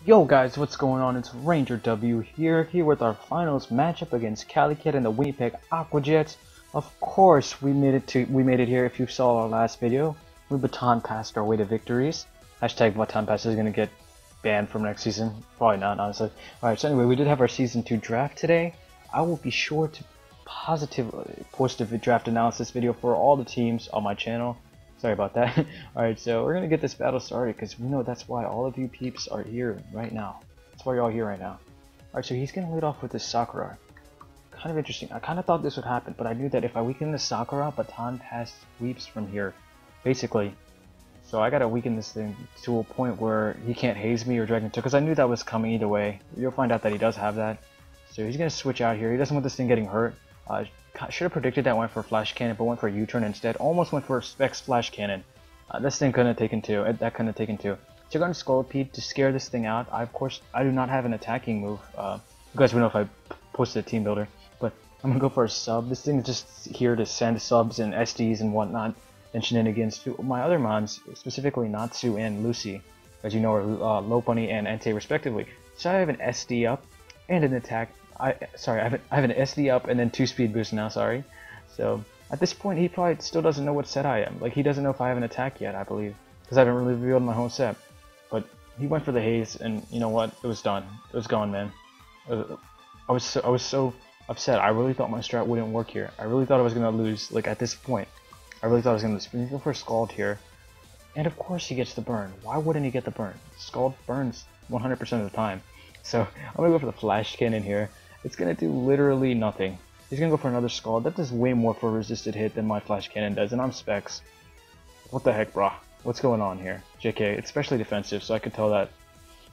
Yo guys, what's going on? It's Ranger W here with our finals matchup against Calicat and the Winnipeg Aquajets. Of course, we made it here. If you saw our last video, we baton passed our way to victories. Hashtag baton pass is gonna get banned from next season. Probably not, honestly. Alright, so anyway, we did have our season 2 draft today. I will be sure to positively post a draft analysis video for all the teams on my channel. Sorry about that. Alright, so we're gonna get this battle started because we know that's why all of you peeps are here right now. That's why you're all here right now. Alright, so he's gonna lead off with this Sakura. Kind of interesting. I kind of thought this would happen, but I knew that if I weaken the Sakura, baton pass sweeps from here. Basically. So I gotta weaken this thing to a point where he can't haze me or drag me to, because I knew that was coming either way. You'll find out that he does have that. So he's gonna switch out here. He doesn't want this thing getting hurt. Should have predicted that went for Flash Cannon, but went for a U-turn instead. Almost went for Specs Flash Cannon. This thing couldn't have taken two. That couldn't have taken two. So going to Scolipede to scare this thing out. Of course, I do not have an attacking move. You guys would know if I posted a team builder. But I'm going to go for a sub. This thing is just here to send subs and SDs and whatnot and shenanigans to my other mons, specifically Natsu and Lucy. As you know, are Lopunny and Entei respectively. So I have an SD up and an attack. I have an SD up and then 2 speed boosts now, sorry. So, at this point, he probably still doesn't know what set I am. Like, he doesn't know if I have an attack yet, I believe. Because I haven't really revealed my whole set. But he went for the haze, and you know what? It was done. It was gone, man. I was so upset. I really thought my strat wouldn't work here. I really thought I was going to lose, like, at this point. I really thought I was going to lose. But he's going for Scald here. And of course he gets the burn. Why wouldn't he get the burn? Scald burns 100% of the time. So, I'm going to go for the Flash Cannon here. It's going to do literally nothing. He's going to go for another Scald. That does way more for a resisted hit than my Flash Cannon does, and I'm Specs. What the heck, brah? What's going on here? JK, it's especially defensive, so I could tell that.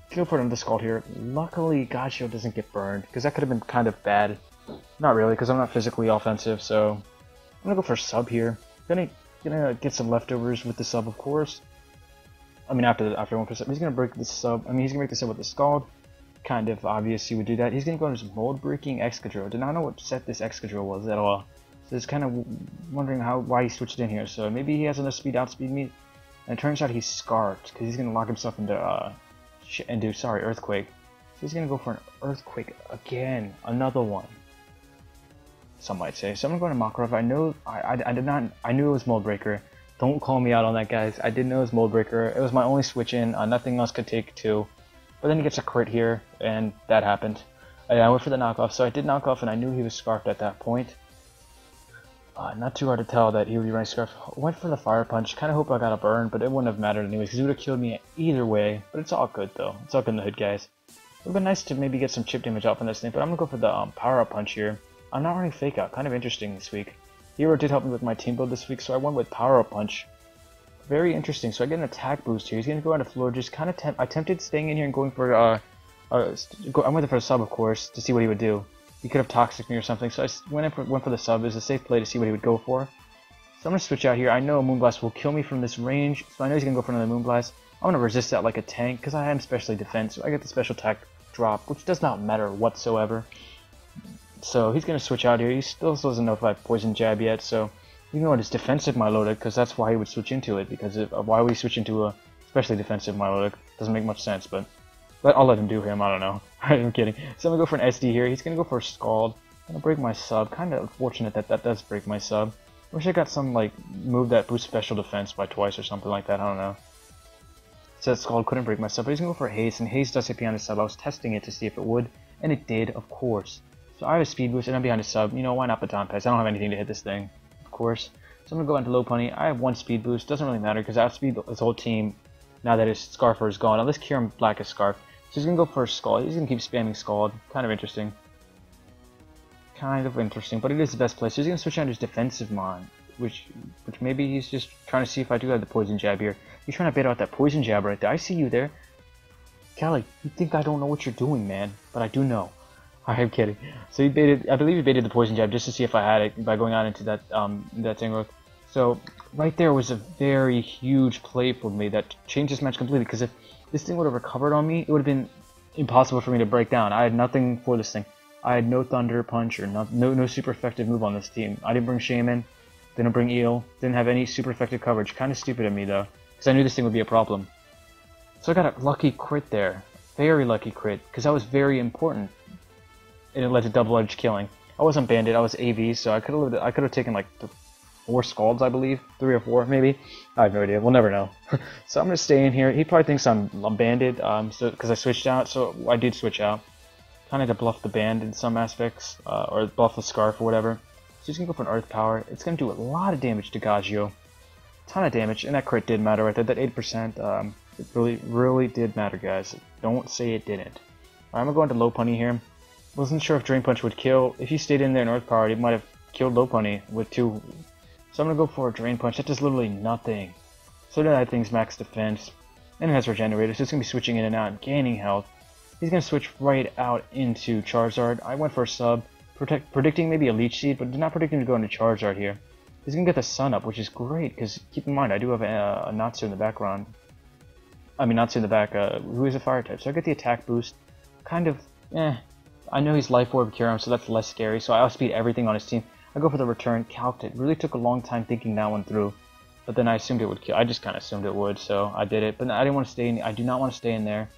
He's going to put another Scald here. Luckily, Gachio doesn't get burned, because that could have been kind of bad. Not really, because I'm not physically offensive, so... I'm going to go for a sub here. Gonna get some leftovers with the sub, of course. I mean, after 1%. He's going to break the sub. I mean, he's going to break the sub with the Scald. Kind of obvious he would do that. He's going to go into his mold breaking Excadrill. Did not know what set this Excadrill was at all. So it's kind of wondering why he switched in here. So maybe he has enough speed outspeed me. And it turns out he's scarfed because he's going to lock himself into Earthquake. So he's going to go for an Earthquake again. Another one. Some might say. So I'm going to go into Makarov. I knew it was Mold Breaker. Don't call me out on that, guys. I did know it was Mold Breaker. It was my only switch in. Nothing else could take two. But then he gets a crit here, and that happened. I went for the knockoff, so I did knock off, and I knew he was scarfed at that point. Not too hard to tell that he would be running scarf. Went for the fire punch. Kind of hope I got a burn, but it wouldn't have mattered anyways, because he would have killed me either way. But it's all good, though. It's all good in the hood, guys. It would have been nice to maybe get some chip damage out from this thing, but I'm going to go for the power up punch here. I'm not running fake out. Kind of interesting this week. Hero did help me with my team build this week, so I went with power up punch. Very interesting. So I get an attack boost here. He's going to go on a floor. Just kind of I attempted staying in here and going for I went for a sub, of course, to see what he would do. He could have toxic me or something. So I went for the sub. It was a safe play to see what he would go for. So I'm going to switch out here. I know a Moonblast will kill me from this range, so I know he's going to go for another Moonblast. I'm going to resist that like a tank because I am specially defense. So I get the special attack drop, which does not matter whatsoever. So he's going to switch out here. He still doesn't know if I have Poison Jab yet, so... You know what, it's defensive Milotic, because that's why he would switch into it, because why would he switch into a especially defensive Milotic? Doesn't make much sense, but I'll let him do him, I don't know. I'm kidding. So I'm going to go for an SD here. He's going to go for a Scald. I'm going to break my sub. Kind of unfortunate that does break my sub. Wish I got some, like, move that boosts special defense by twice or something like that, I don't know. So that Scald couldn't break my sub, but he's going to go for a Haze, and Haze does hit behind his sub. I was testing it to see if it would, and it did, of course. So I have a speed boost, and I'm behind his sub. You know, why not baton pass? I don't have anything to hit this thing. Course. So I'm going to go into Lopunny. I have 1 speed boost. Doesn't really matter because I outspeed this whole team now that his Scarfer is gone. Unless Kyurem Black is Scarf. So he's going to go for a Scald. He's going to keep spamming Scald. Kind of interesting. But it is the best play. So he's going to switch on his defensive Mon. Which maybe he's just trying to see if I do have the Poison Jab here. He's trying to bait out that Poison Jab right there. I see you there. Callie, you think I don't know what you're doing, man. But I do know. I'm kidding. So I believe he baited the Poison Jab just to see if I had it by going out into that Tangrowth. So right there was a very huge play for me that changed this match completely, because if this thing would have recovered on me, it would have been impossible for me to break down. I had nothing for this thing. I had no Thunder Punch or no super effective move on this team. I didn't bring Shaman, didn't bring Eel, didn't have any super effective coverage. Kind of stupid of me though, because I knew this thing would be a problem. So I got a lucky crit there. very lucky crit, because that was very important. And it led to double-edged killing. I wasn't banded, I was AV, so I could have taken like 4 scalds, I believe, 3 or 4 maybe. I have no idea. We'll never know. So I'm gonna stay in here. He probably thinks I'm banded, so because I switched out. So I did switch out, kind of to bluff the band in some aspects, or bluff the scarf or whatever. So he's gonna go for an earth power. It's gonna do a lot of damage to Gagio, ton of damage, and that crit did matter right there. That 8%, it really did matter, guys. Don't say it didn't. Alright, I'm gonna go into Lopunny here. Wasn't sure if Drain Punch would kill. If he stayed in there in earth power, he might have killed Lopunny with 2. So I'm gonna go for a Drain Punch. That does literally nothing. So that thing's max defense, and it has Regenerator, so it's gonna be switching in and out and gaining health. He's gonna switch right out into Charizard. I went for a sub, predicting maybe a Leech Seed, but not predicting to go into Charizard here. He's gonna get the Sun up, which is great, because keep in mind I do have a Natsu in the background. I mean Natsu in the back, who is a Fire type, so I get the attack boost. Kind of, I know he's Life Orb Kyurem, so that's less scary, so I outspeed everything on his team. I go for the return, calced it. Really took a long time thinking that one through, but then I assumed it would kill. I just kind of assumed it would, so I did it. But I didn't want to stay in. I do not want to stay in there,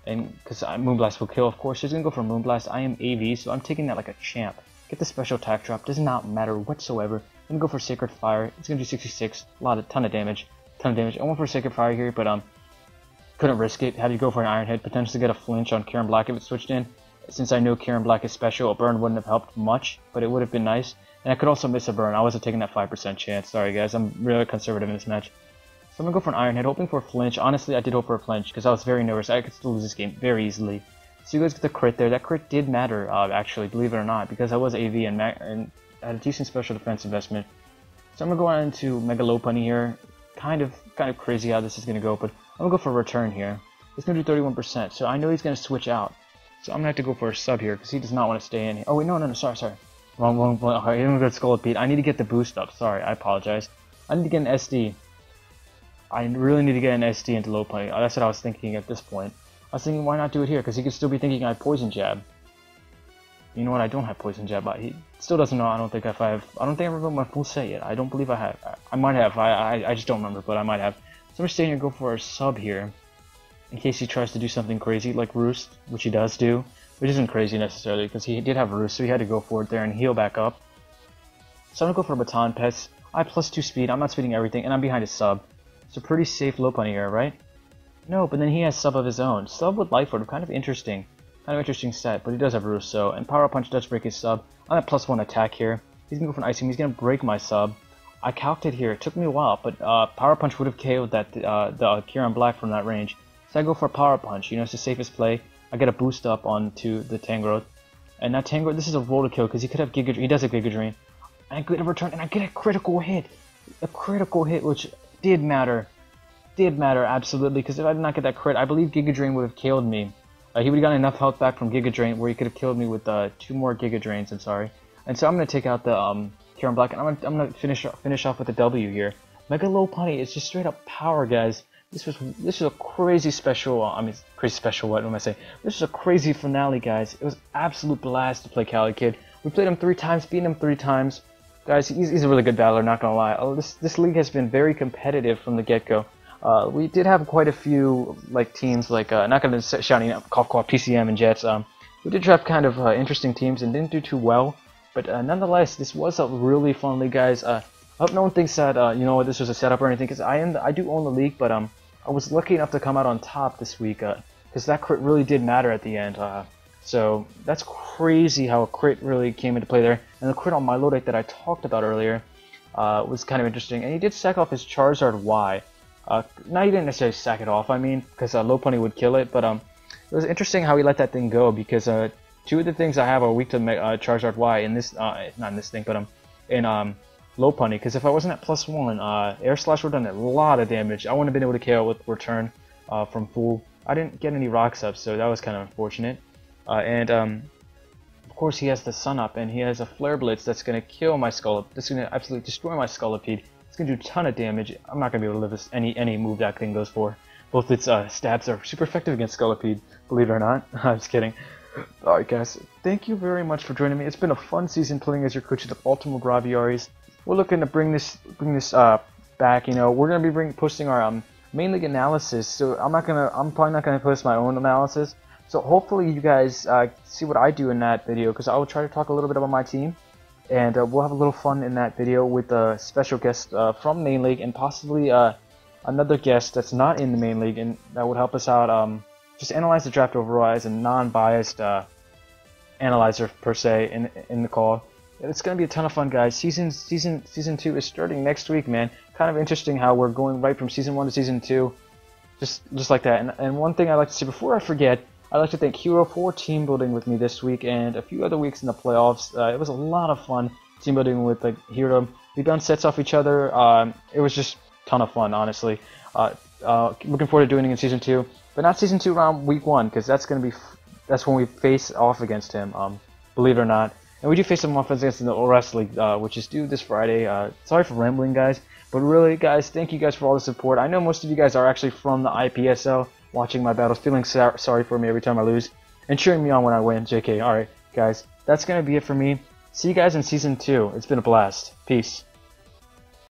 and because Moonblast will kill, of course. He's gonna go for Moonblast. I am AV, so I'm taking that like a champ. Get the special attack drop. Does not matter whatsoever. I'm gonna go for Sacred Fire. It's gonna do 66. Ton of damage. I went for Sacred Fire here, but couldn't risk it. Had to go for an Iron Head, potentially get a flinch on Kyurem Black if it switched in. Since I know Kyurem Black is special, a burn wouldn't have helped much, but it would have been nice. And I could also miss a burn. I wasn't taking that 5% chance. Sorry guys, I'm really conservative in this match. So I'm gonna go for an Iron Head, hoping for a flinch. Honestly, I did hope for a flinch, because I was very nervous. I could still lose this game very easily. So you guys get the crit there. That crit did matter, actually, believe it or not, because I was AV and had a decent special defense investment. So I'm gonna go on into Mega Lopunny here. Kind of crazy how this is gonna go, but I'm gonna go for a return here. It's gonna do 31%, so I know he's gonna switch out. So I'm gonna have to go for a sub here, because he does not want to stay in here. Oh wait, no, sorry. Wrong. I didn't get Scolipede. I need to get the boost up. Sorry, I apologize. I need to get an SD. I really need to get an SD into Lopunny. That's what I was thinking at this point. I was thinking, why not do it here? Because he could still be thinking I have Poison Jab. You know what? I don't have Poison Jab. He still doesn't know. I don't think I remember my full set yet. I don't believe I have. I might have. I just don't remember, but I might have. So I'm gonna stay here and go for a sub here, in case he tries to do something crazy like Roost, which he does do. Which isn't crazy necessarily, because he did have Roost, so he had to go for it there and heal back up. So I'm gonna go for a Baton Pest. I have +2 speed, I'm not speeding everything, and I'm behind his sub. So pretty safe Lopunny here, right? No, but then he has sub of his own. Sub with Life Orb, kind of interesting set, but he does have Roost, so, and Power Punch does break his sub. I'm at +1 attack here. He's gonna go for an Ice Beam, he's gonna break my sub. I calced it here, it took me a while, but Power Punch would have KO'd the Kyurem Black from that range. So I go for a Power Punch, you know, it's the safest play. I get a boost up onto the Tangrowth, and that Tangrowth, this is a roll to kill because he could have Giga Drain. He does have Giga Drain. I get a return, and I get a critical hit, which did matter, absolutely. Because if I did not get that crit, I believe Giga Drain would have killed me. He would have gotten enough health back from Giga Drain where he could have killed me with 2 more Giga Drains. I'm sorry, and so I'm gonna take out the Kyurem Black, and I'm gonna finish off with a W here. Mega Lopunny is just straight up power, guys. This was a crazy special. Crazy special. What am I saying? This was a crazy finale, guys. It was absolute blast to play Calicid. We played him 3 times, beat him 3 times. Guys, he's a really good battler. Not gonna lie. This league has been very competitive from the get-go. We did have quite a few teams not gonna shouting out Cough, PCM, and Jets. We did have kind of interesting teams and didn't do too well. But nonetheless, this was a really fun league, guys. I hope no one thinks that you know this was a setup or anything, because I do own the league, but I was lucky enough to come out on top this week, because that crit really did matter at the end. So that's crazy how a crit really came into play there, and the crit on Milotic that I talked about earlier was kind of interesting. And he did sack off his Charizard Y. Now he didn't necessarily sack it off, because Lopunny would kill it, but it was interesting how he let that thing go, because 2 of the things I have are weak to Charizard Y in this, not in this thing, but in Lopunny, because if I wasn't at +1, Air Slash would have done a lot of damage. I wouldn't have been able to KO with Return from full. I didn't get any rocks up, so that was kind of unfortunate. Of course, he has the Sun up, and he has a Flare Blitz that's going to kill my Scolipede. That's going to absolutely destroy my Scolipede. It's going to do a ton of damage. I'm not going to be able to live this, any move that thing goes for. Both its stats are super effective against Scolipede, believe it or not. I'm just kidding. Alright guys, thank you very much for joining me. It's been a fun season playing as your coach of the Baltimore Braviaries. We're looking to bring this back. You know, we're gonna be posting our main league analysis. So I'm probably not gonna post my own analysis. So hopefully you guys see what I do in that video, because I will try to talk a little bit about my team, and we'll have a little fun in that video with a special guest from main league, and possibly another guest that's not in the main league, and that would help us out. Just analyze the draft overall as a non-biased analyzer per se in the call. It's gonna be a ton of fun, guys. Season 2 is starting next week, man. Kind of interesting how we're going right from season 1 to season 2, just like that. And one thing I like to say before I forget, I'd like to thank Hero for team building with me this week and a few other weeks in the playoffs. It was a lot of fun team building with Hero. We bounced sets off each other. It was just a ton of fun, honestly. Looking forward to doing it in season 2, but not season 2 around week 1, because that's when we face off against him. Believe it or not. And we do face some offense against the ORS League, which is due this Friday. Sorry for rambling, guys. But really, guys, thank you guys for all the support. I know most of you guys are actually from the IPSL, watching my battles, feeling sorry for me every time I lose, and cheering me on when I win. JK. Alright, guys, that's going to be it for me. See you guys in Season 2. It's been a blast. Peace.